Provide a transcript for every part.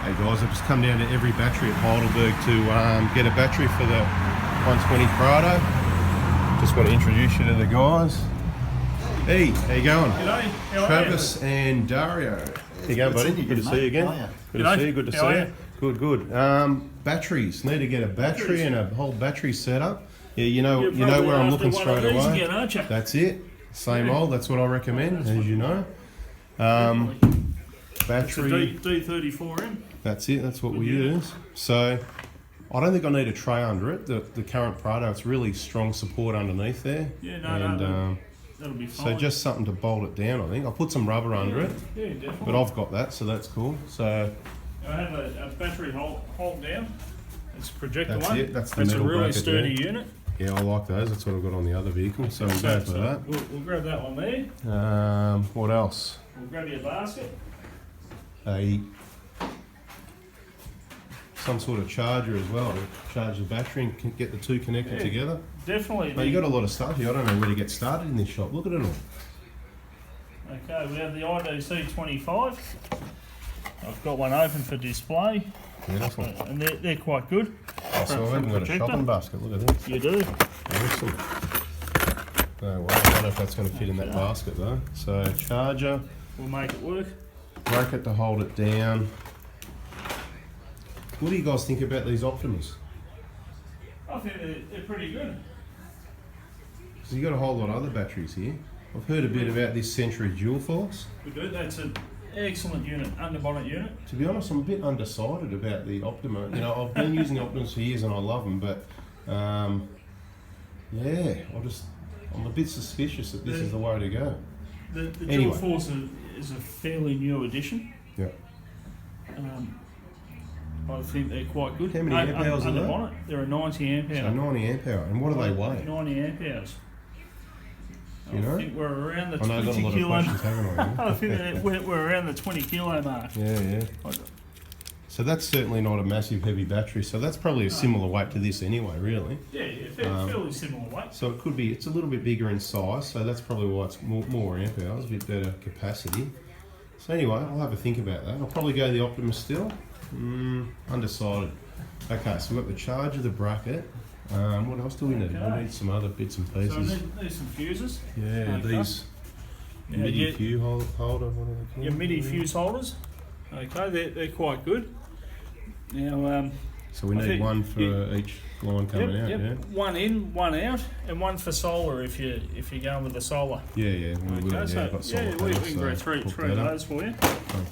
Hey guys, I've just come down to every battery at Heidelberg to get a battery for the 120 Prado. Just want to introduce you to the guys. Hey, how you going? G'day, how are Travis and Dario. How you going, buddy? Good to see you again. Good to see you, good to see you. Good, good. Batteries. Need to get a battery and a whole battery setup. Yeah, you know where I'm looking straight away. Again, aren't you? That's it. Same old, that's what I recommend, as you know. Battery. D34M. That's it, that's what we use. So, I don't think I need a tray under it. The current Prado, it's really strong support underneath there. Yeah, no, that'll be fine. So just something to bolt it down, I think. I'll put some rubber under it. Yeah, definitely. But I've got that, so that's cool. So I have a battery hold down. It's a projector that's one. it, that's the it's metal a really bracket sturdy there. unit. Yeah, I like those. That's what I've got on the other vehicle. So we'll go for that. We'll grab that one there. What else? We'll grab your basket. Some sort of charger as well to charge the battery and get the two connected together. Definitely. Mate, you got a lot of stuff here. I don't know where to get started in this shop. Look at it all. Okay, we have the IDC 25. I've got one open for display. Beautiful. And they're quite good. So I've even got a shopping basket. Look at this. You do. Awesome. No way. I don't know if that's going to fit in that basket though. So charger. We'll make it work. Bracket to hold it down. What do you guys think about these Optimus? I think they're pretty good. Because you've got a whole lot of other batteries here. I've heard a bit about this Century Dual Force. We do. That's an excellent unit, underbonnet unit. To be honest, I'm a bit undecided about the Optima. You know, I've been using the Optimus for years and I love them, but yeah, I'm a bit suspicious that this is the way to go. The Dual Force is a fairly new addition. Yeah. I think they're quite good. How many amp hours are they? They're a 90 amp hour. So 90 amp hour. And what do they weigh? 90 amp hours. You know? I think we're around the I know 20 I've got a lot kilo. of questions, haven't I? I think we're around the 20 kilo mark. Yeah. So that's certainly not a massive heavy battery. So that's probably a similar weight to this anyway, really. Yeah, fairly similar weight. So it could be, it's a little bit bigger in size. So that's probably why it's more amp hours, a bit better capacity. So anyway, I'll have a think about that. I'll probably go the Optimus still. Undecided. Okay, so we've got the charger, the bracket. What else do we need? We need some other bits and pieces. So I need some fuses. Yeah, these MIDI fuse holder, whatever they call your MIDI fuse holders. Okay, they're quite good. Now, so we need one for each line coming out. Yeah. One in, one out, and one for solar if you're going with the solar. Yeah, we will. Okay, I've got solar we panels, can grab three of those for you.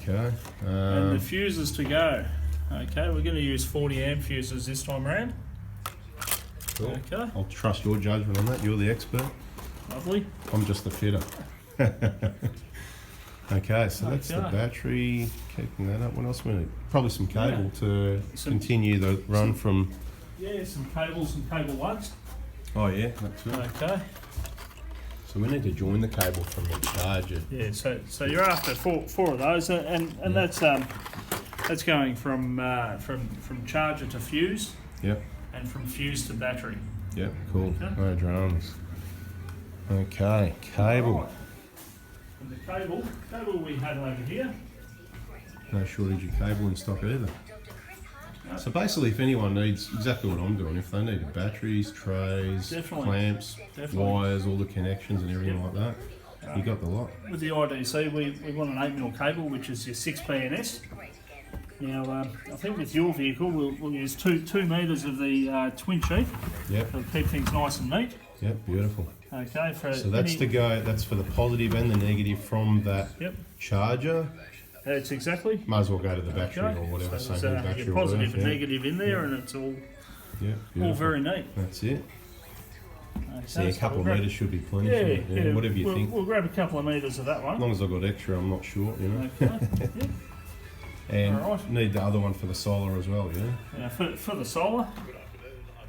Okay. And the fuses to go. Okay, we're going to use 40 amp fuses this time around. Cool. Okay. I'll trust your judgment on that. You're the expert. Lovely. I'm just the fitter. Okay, so that's the battery. Keeping that up. What else we need? Probably some cable to continue the run from. Yeah, some cables and cable lugs. Oh yeah, that's good. Okay. So we need to join the cable from the charger. Yeah, so you're after four of those, and that's going from charger to fuse. Yep. And from fuse to battery. Yep, cool. Okay. No dramas. Okay, cable. Right. And the cable we have over here. No shortage of cable in stock either. So basically, if anyone needs exactly what I'm doing, if they need batteries, trays, clamps, wires, all the connections and everything like that, you got the lot. With the IDC, we want an 8mm cable, which is your 6 PNS. Now, I think with your vehicle, we'll use 2 metres of the twin sheath. Yep. To keep things nice and neat. Yep, beautiful. Okay. So that's that's for the positive and the negative from that charger. That's exactly. Might as well go to the battery or whatever. So there's your positive and negative in there, and it's all very neat. That's it. Okay, so a couple of metres should be plenty. Yeah, whatever you think. We'll grab a couple of metres of that one. As long as I've got extra, I'm not short, you know. Okay. And need the other one for the solar as well, yeah? For the solar,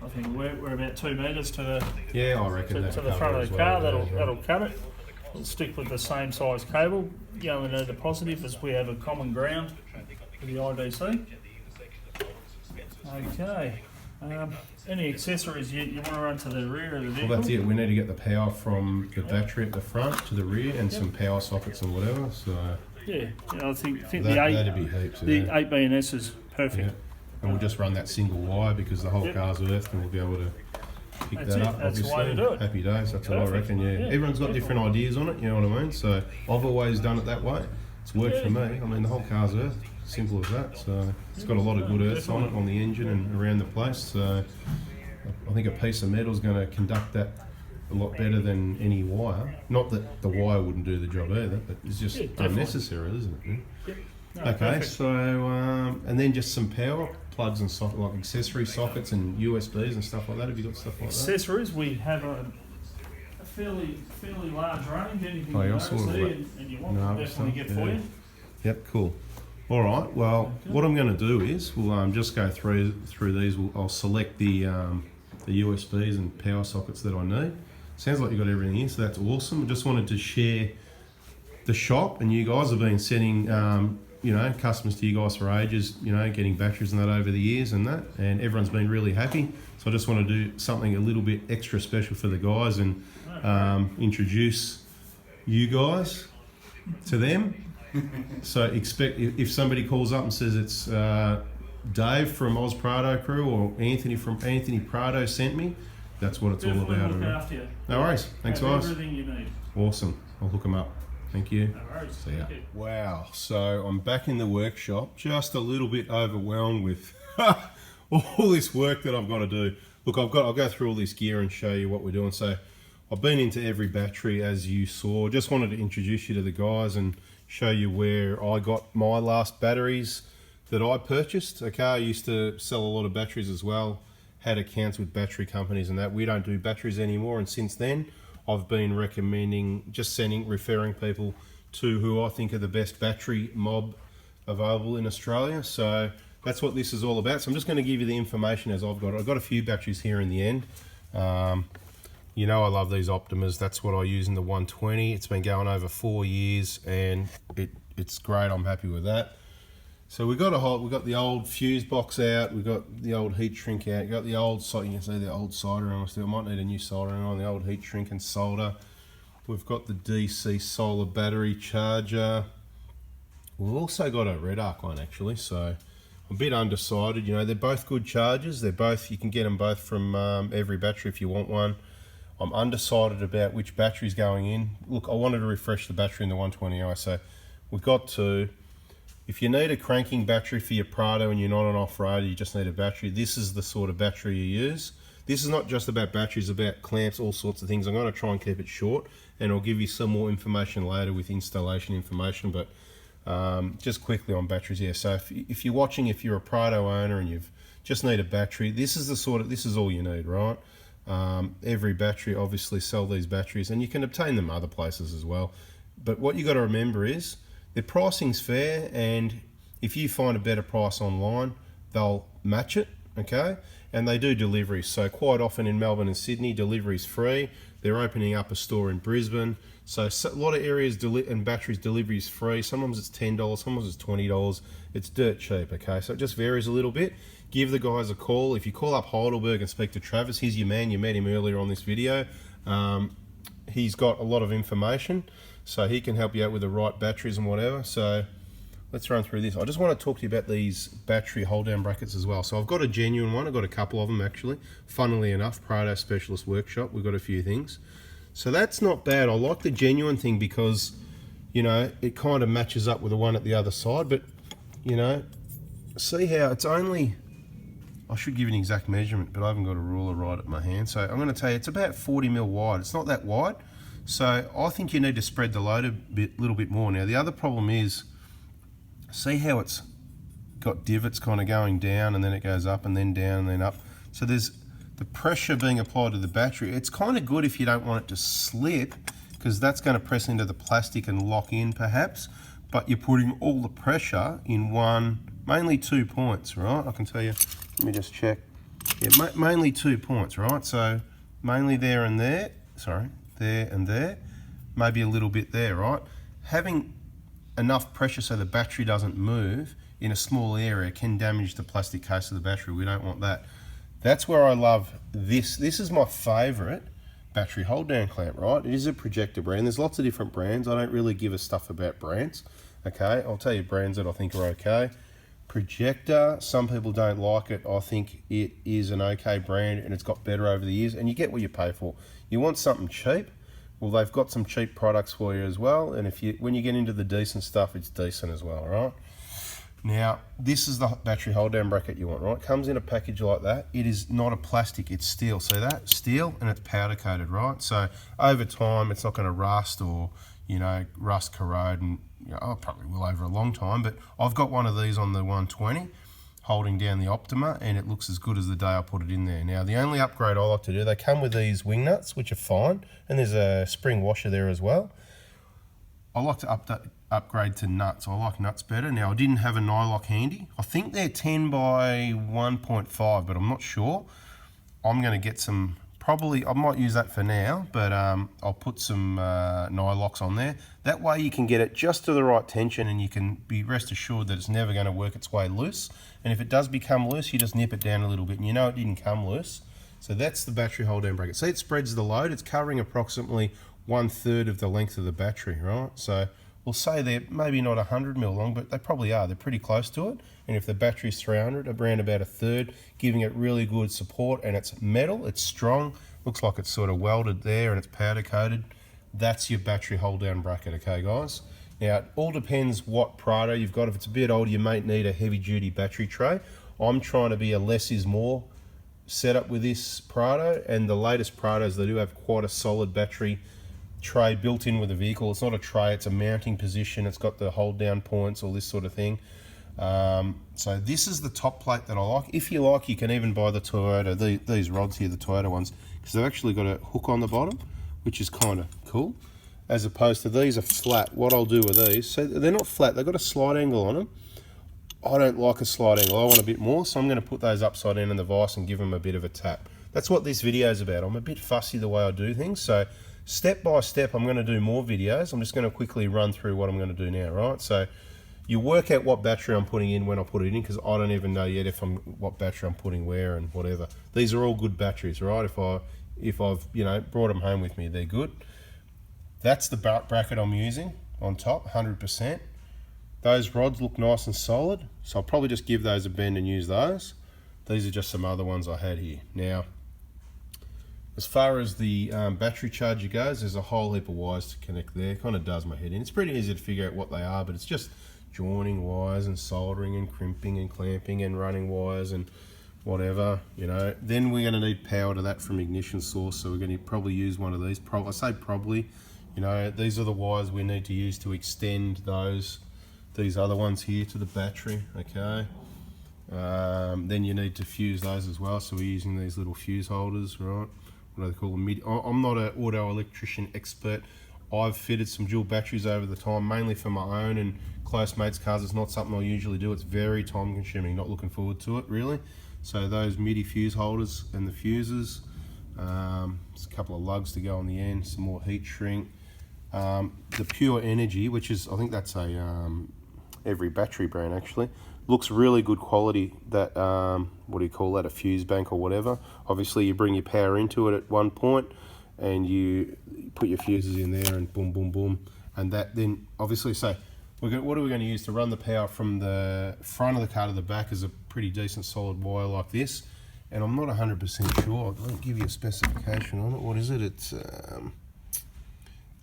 I think we're about 2 metres to the I reckon to the front of the car. That'll cut it. We'll stick with the same size cable. You only need the positive as we have a common ground for the IDC. Okay. Any accessories you want to run to the rear of the vehicle? Well, that's it. We need to get the power from the battery at the front to the rear and some power sockets or whatever. So Yeah, I think That'd be heaps. the Yeah. 8BNS is perfect. Yeah. And we'll just run that single wire because the whole car's earthed, and we'll be able to pick That's that it. up. That's the obviously. way to do it. Happy days. That's what I Perfect. reckon. Yeah. Yeah, Everyone's got different ideas on it. You know what I mean? So I've always done it that way. It's worked for me. I mean, the whole car's earthed. Simple as that. So it's got a lot of good earths on it, on the engine and around the place. So I think a piece of metal is going to conduct that a lot better than any wire. Not that the wire wouldn't do the job either, but it's just unnecessary, isn't it? Yep. No, Okay, perfect. so and then just some power plugs and socket, like accessory sockets and USBs and stuff like that. Have you got stuff like that? Accessories, we have a fairly large range. Anything Oh, you yeah, I don't saw all see that. and you want, No, we'll definitely stuff, get for yeah. you. Yep, cool. All right. Well, what I'm going to do is we'll just go through these. I'll select the USBs and power sockets that I need. Sounds like you've got everything in, so that's awesome. I just wanted to share the shop, and you guys have been sending customers to you guys for ages, getting batteries and that over the years and that, and everyone's been really happy. So I just want to do something a little bit extra special for the guys and introduce you guys to them. So expect if somebody calls up and says it's Dave from Oz Prado Crew or Anthony from Anthony Prado sent me, that's what it's Definitely all about. look Right? after you. No worries. Thanks, Have guys. everything you need. Awesome. I'll hook them up. Thank you. No worries. See ya. Thank you. Wow. So I'm back in the workshop, just a little bit overwhelmed with all this work that I've got to do. Look, I'll go through all this gear and show you what we're doing. So I've been into every battery, as you saw. Just wanted to introduce you to the guys and show you where I got my last batteries that I purchased. Okay, I used to sell a lot of batteries as well, had accounts with battery companies and that. We don't do batteries anymore, and since then I've been recommending, referring people to who I think are the best battery mob available in Australia. So that's what this is all about. So I'm just going to give you the information as I've got it. I've got a few batteries here in the end. You know I love these Optimas. That's what I use in the 120. It's been going over 4 years and it's great. I'm happy with that. So we've got the old fuse box out. We've got the old heat shrink out. We've got the old, you can see the old soldering on. I might need a new soldering on, the old heat shrink and solder. We've got the DC solar battery charger. We've also got a red arc one actually. So I'm a bit undecided. They're both good chargers. You can get them both from every battery if you want one. I'm undecided about which battery's going in. Look, I wanted to refresh the battery in the 120i, so we've got to. If you need a cranking battery for your Prado and you're not an off-roader, you just need a battery, this is the sort of battery you use. This is not just about batteries, about clamps, all sorts of things. I'm going to try and keep it short, and I'll give you some more information later with installation information, but just quickly on batteries, yeah. So if you're watching, if you're a Prado owner and you've just need a battery, this is all you need, right? Every battery, obviously, sell these batteries, and you can obtain them other places as well. But what you got to remember is their pricing's fair, and if you find a better price online, they'll match it, okay? And they do deliveries. So quite often in Melbourne and Sydney, delivery's free. They're opening up a store in Brisbane. So a lot of areas and batteries delivery is free. Sometimes it's $10, sometimes it's $20. It's dirt cheap, okay? So it just varies a little bit. Give the guys a call. If you call up Heidelberg and speak to Travis, he's your man. You met him earlier on this video. He's got a lot of information, so he can help you out with the right batteries and whatever. So let's run through this. I just want to talk to you about these battery hold down brackets as well. So I've got a genuine one. I've got a couple of them actually. Funnily enough, Prado Specialist Workshop, we've got a few things. So that's not bad. I like the genuine thing because, it kind of matches up with the one at the other side. But, see how it's only, I should give you an exact measurement, but I haven't got a ruler right at my hand. So I'm going to tell you, it's about 40 mil wide. It's not that wide. So I think you need to spread the load a little bit more. Now, the other problem is, see how it's got divots kind of going down and then it goes up and then down and then up. So there's the pressure being applied to the battery. It's kind of good if you don't want it to slip, because that's going to press into the plastic and lock in perhaps, but you're putting all the pressure in mainly 2 points, right? I can tell you, let me just check. Yeah, mainly 2 points, right? So mainly there and there, there and there, maybe a little bit there, right? Having enough pressure so the battery doesn't move in a small area can damage the plastic case of the battery. We don't want that. That's where I love this. This is my favorite battery hold down clamp, right? It is a Projector brand. There's lots of different brands. I don't really give a stuff about brands. Okay, I'll tell you brands that I think are okay. Projector, some people don't like it. I think it is an okay brand and it's got better over the years, and you get what you pay for. You want something cheap, well, they've got some cheap products for you as well, and when you get into the decent stuff, it's decent as well, right? Now, this is the battery hold down bracket you want, right? It comes in a package like that. It is not a plastic, it's steel. So that steel, and it's powder coated, right? So over time, it's not going to rust or, rust, corrode, and I probably will over a long time. But I've got one of these on the 120, holding down the Optima, and it looks as good as the day I put it in there. Now, the only upgrade I like to do, they come with these wing nuts, which are fine, and there's a spring washer there as well. I like to upgrade to nuts. I like nuts better. Now, I didn't have a nylock handy. I think they're 10 by 1.5, but I'm not sure. I'm going to get some, I might use that for now, but I'll put some nylocks on there. That way you can get it just to the right tension, and you can be rest assured that it's never going to work its way loose. And if it does become loose, you just nip it down a little bit, and it didn't come loose. So that's the battery hold down bracket. See, it spreads the load. It's covering approximately 1/3 of the length of the battery, right? So we'll say they're maybe not 100 mil long, but they probably are. They're pretty close to it. And if the battery's 300, around about 1/3, giving it really good support. And it's metal, it's strong. Looks like it's sort of welded there, and it's powder coated. That's your battery hold down bracket, okay, guys? Now, it all depends what Prado you've got. If it's a bit older, you might need a heavy duty battery tray. I'm trying to be a less is more setup with this Prado, and the latest Prados, they do have quite a solid battery tray built in with the vehicle. It's not a tray, it's a mounting position. It's got the hold down points, all this sort of thing. So this is the top plate that I like. If you like, you can even buy the Toyota, these rods here, the Toyota ones, because they've actually got a hook on the bottom, which is kind of cool, as opposed to these are flat. What I'll do with these, so they're not flat, they've got a slide angle on them. I don't like a slide angle, I want a bit more, so I'm going to put those upside down in the vise and give them a bit of a tap. That's what this video is about. I'm a bit fussy the way I do things, so step by step I'm going to do more videos. I'm just going to quickly run through what I'm going to do now, right? So you work out what battery I'm putting in when I put it in, because I don't even know yet what battery I'm putting where and whatever. These are all good batteries, right? If I've brought them home with me, they're good. That's the bracket I'm using on top, 100%. Those rods look nice and solid, so I'll probably just give those a bend and use those. These are just some other ones I had here. Now, as far as the battery charger goes, there's a whole heap of wires to connect there. Kind of does my head in. It's pretty easy to figure out what they are, but it's just joining wires and soldering and crimping and clamping and running wires and whatever, Then we're going to need power to that from ignition source, so we're going to probably use one of these. I say probably, these are the wires we need to use to extend these other ones here to the battery, okay? Then you need to fuse those as well, so we're using these little fuse holders, right? What do they call them? I'm not an auto electrician expert. I've fitted some dual batteries over the time, mainly for my own and close mates' cars. It's not something I usually do. It's very time consuming, not looking forward to it really. So those MIDI fuse holders and the fuses, there's a couple of lugs to go on the end, some more heat shrink. The Pure Energy, which is, I think that's a every battery brand actually, looks really good quality. That what do you call that, a fuse bank or whatever. Obviously you bring your power into it at one point and you put your fuses in there and boom boom boom, and that then obviously, so what are we going to use to run the power from the front of the car to the back is a pretty decent solid wire like this. And I'm not 100% sure, I don't give you a specification on it. What is it? It's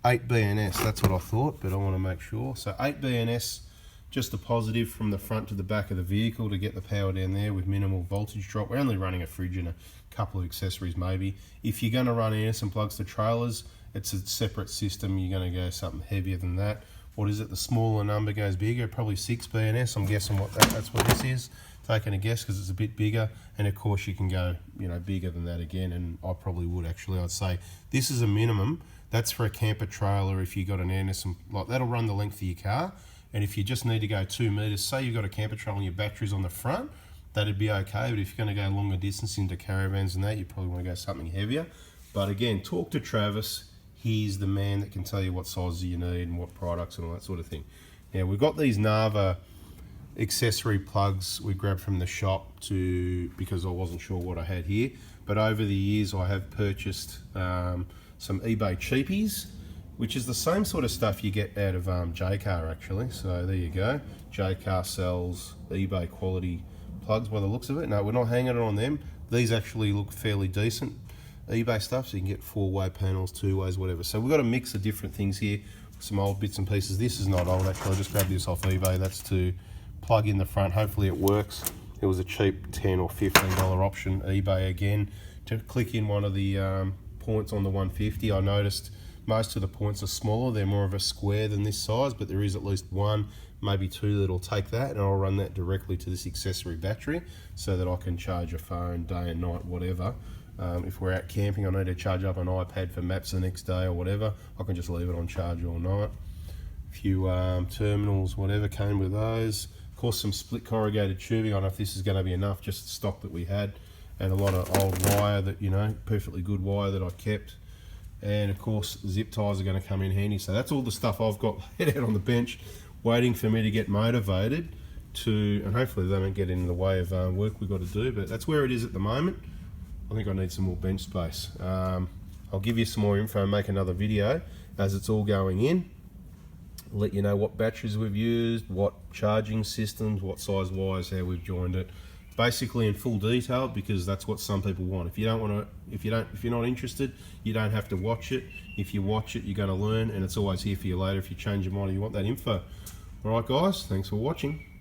8 BNS, that's what I thought, but I want to make sure. So 8 BNS, just a positive from the front to the back of the vehicle to get the power down there with minimal voltage drop. We're only running a fridge and a couple of accessories maybe. If you're going to run Anderson plugs to trailers, it's a separate system. You're going to go something heavier than that. What is it? The smaller number goes bigger, probably 6 BNS. I'm guessing that's what this is. Taking a guess because it's a bit bigger, and of course you can go bigger than that again, and I probably would actually. I'd say this is a minimum. That's for a camper trailer. If you got an Anderson, like that'll run the length of your car. And if you just need to go 2 meters, say you've got a camper trailer and your battery's on the front, that'd be okay. But if you're going to go longer distance into caravans and that, you probably want to go something heavier. But again, talk to Travis. He's the man that can tell you what sizes you need and what products and all that sort of thing. Now we've got these Nava accessory plugs we grabbed from the shop because I wasn't sure what I had here. But over the years I have purchased some eBay cheapies, which is the same sort of stuff you get out of J-Car actually. So there you go. J-Car sells eBay quality plugs by the looks of it. No, we're not hanging it on them. These actually look fairly decent eBay stuff, so you can get 4-way panels, 2-ways, whatever. So we've got a mix of different things here, some old bits and pieces. This is not old actually, I just grabbed this off eBay. That's to plug in the front, hopefully it works. It was a cheap $10 or $15 option, eBay again. To click in one of the points on the 150, I noticed most of the points are smaller. They're more of a square than this size, but there is at least one, maybe two that'll take that, and I'll run that directly to this accessory battery so that I can charge a phone day and night, whatever. If we're out camping, I need to charge up an iPad for maps the next day or whatever, I can just leave it on charge all night. A few terminals, whatever, came with those. Of course, some split corrugated tubing. I don't know if this is going to be enough, just stock that we had, and a lot of old wire that, you know, perfectly good wire that I kept. And of course, zip ties are going to come in handy. So that's all the stuff I've got laid out on the bench, waiting for me to get motivated to, and hopefully they don't get in the way of work we've got to do, but that's where it is at the moment. I think I need some more bench space. I'll give you some more info and make another video as it's all going in. Let you know what batteries we've used, what charging systems, what size wires, how we've joined it. Basically in full detail, because that's what some people want. If you don't want to, if you're not interested, you don't have to watch it. If you watch it, you're going to learn, and it's always here for you later if you change your mind or you want that info. All right, guys, thanks for watching.